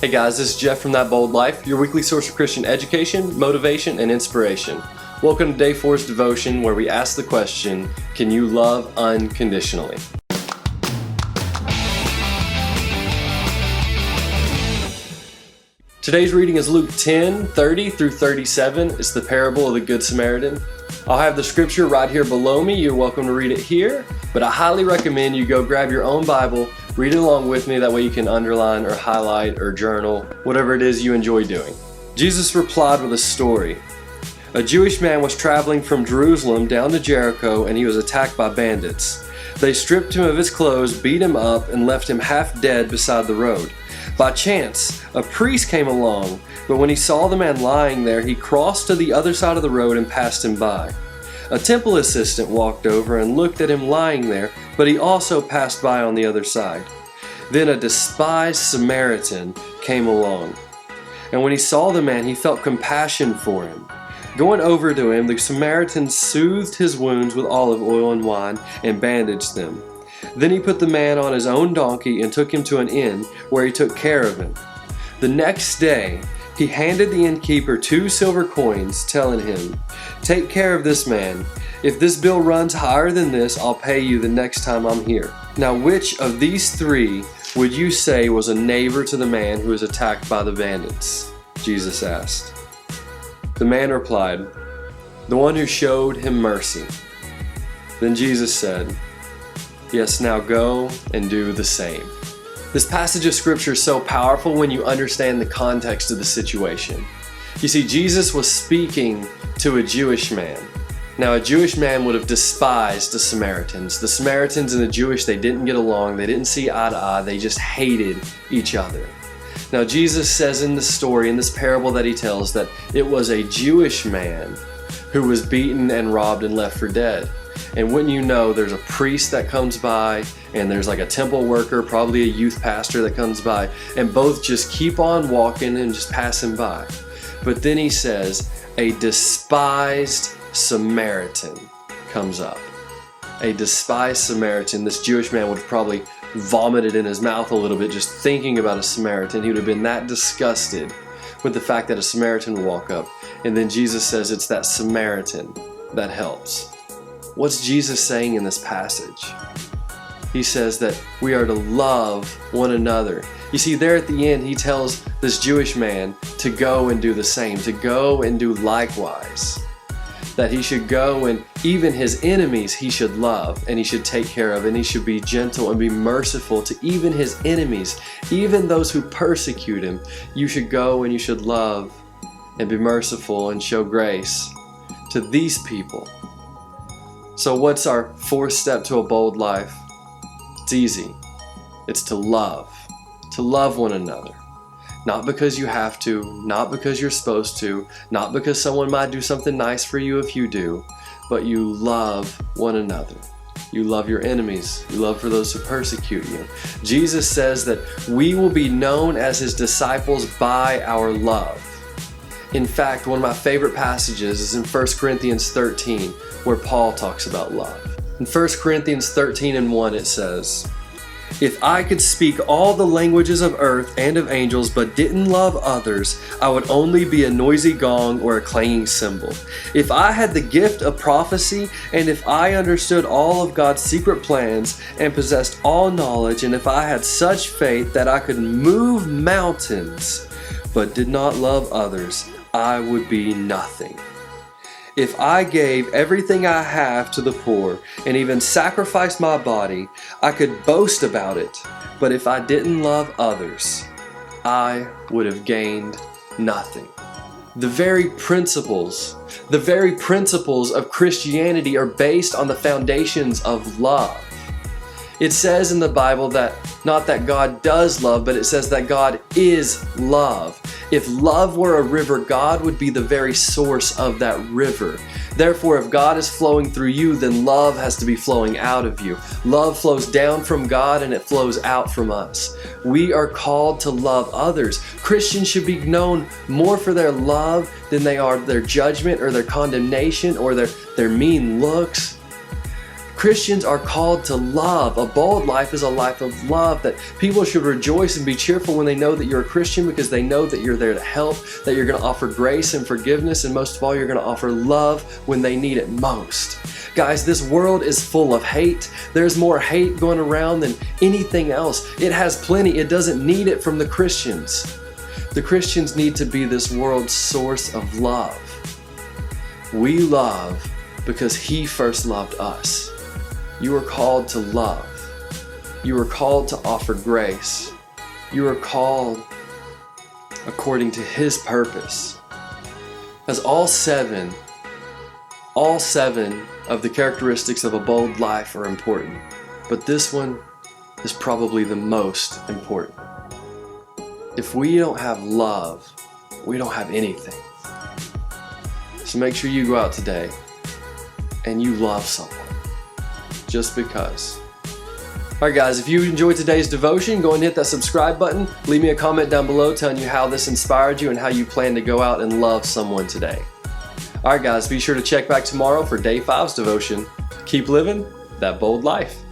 Hey guys, this is Jeff from That Bold Life, your weekly source of Christian education, motivation, and inspiration. Welcome to Day 4's devotion, where we ask the question, can you love unconditionally? Today's reading is Luke 10:30 through 37. It's the parable of the Good Samaritan. I'll have the scripture right here below me. You're welcome to read it here, but I highly recommend you go grab your own Bible, read it along with me. That way you can underline or highlight or journal, whatever it is you enjoy doing. Jesus replied with a story. A Jewish man was traveling from Jerusalem down to Jericho, and he was attacked by bandits. They stripped him of his clothes, beat him up, and left him half dead beside the road. By chance, a priest came along, but when he saw the man lying there, he crossed to the other side of the road and passed him by. A temple assistant walked over and looked at him lying there, but he also passed by on the other side. Then a despised Samaritan came along, and when he saw the man, he felt compassion for him. Going over to him, the Samaritan soothed his wounds with olive oil and wine and bandaged them. Then he put the man on his own donkey and took him to an inn, where he took care of him. The next day, he handed the innkeeper 2 silver coins, telling him, "Take care of this man. If this bill runs higher than this, I'll pay you the next time I'm here." Now, which of these 3 would you say was a neighbor to the man who was attacked by the bandits? Jesus asked. The man replied, "The one who showed him mercy." Then Jesus said, "Yes, now go and do the same." This passage of scripture is so powerful when you understand the context of the situation. You see, Jesus was speaking to a Jewish man. Now, a Jewish man would have despised the Samaritans. The Samaritans and the Jewish, they didn't get along. They didn't see eye to eye. They just hated each other. Now, Jesus says in the story, in this parable that he tells, that it was a Jewish man who was beaten and robbed and left for dead. And wouldn't you know, there's a priest that comes by, and there's like a temple worker, probably a youth pastor that comes by, and both just keep on walking and just pass him by. But then he says, a despised Samaritan comes up. A despised Samaritan. This Jewish man would have probably vomited in his mouth a little bit just thinking about a Samaritan. He would have been that disgusted with the fact that a Samaritan would walk up. And then Jesus says it's that Samaritan that helps. What's Jesus saying in this passage? He says that we are to love one another. You see, there at the end, he tells this Jewish man to go and do the same, to go and do likewise. That he should go and even his enemies he should love and he should take care of, and he should be gentle and be merciful to even his enemies, even those who persecute him. You should go and you should love and be merciful and show grace to these people. So what's our 4th step to a bold life? It's easy. It's to love one another. Not because you have to, not because you're supposed to, not because someone might do something nice for you if you do, but you love one another. You love your enemies. You love for those who persecute you. Jesus says that we will be known as his disciples by our love. In fact, one of my favorite passages is in 1 Corinthians 13, where Paul talks about love. In 1 Corinthians 13:1 it says, "If I could speak all the languages of earth and of angels but didn't love others, I would only be a noisy gong or a clanging cymbal. If I had the gift of prophecy, and if I understood all of God's secret plans and possessed all knowledge, and if I had such faith that I could move mountains but did not love others, I would be nothing. If I gave everything I have to the poor and even sacrificed my body, I could boast about it. But if I didn't love others, I would have gained nothing." The very principles of Christianity are based on the foundations of love. It says in the Bible that not that God does love, but it says that God is love. If love were a river, God would be the very source of that river. Therefore, if God is flowing through you, then love has to be flowing out of you. Love flows down from God and it flows out from us. We are called to love others. Christians should be known more for their love than they are their judgment or their condemnation or their mean looks. Christians are called to love. A bold life is a life of love, that people should rejoice and be cheerful when they know that you're a Christian, because they know that you're there to help, that you're going to offer grace and forgiveness, and most of all, you're going to offer love when they need it most. Guys, this world is full of hate. There's more hate going around than anything else. It has plenty. It doesn't need it from the Christians. The Christians need to be this world's source of love. We love because He first loved us. You are called to love. You are called to offer grace. You are called according to His purpose. As all seven of the characteristics of a bold life are important, but this one is probably the most important. If we don't have love, we don't have anything. So make sure you go out today and you love someone, just because. Alright guys, if you enjoyed today's devotion, go and hit that subscribe button. Leave me a comment down below telling you how this inspired you and how you plan to go out and love someone today. Alright guys, be sure to check back tomorrow for day 5's devotion. Keep living that bold life.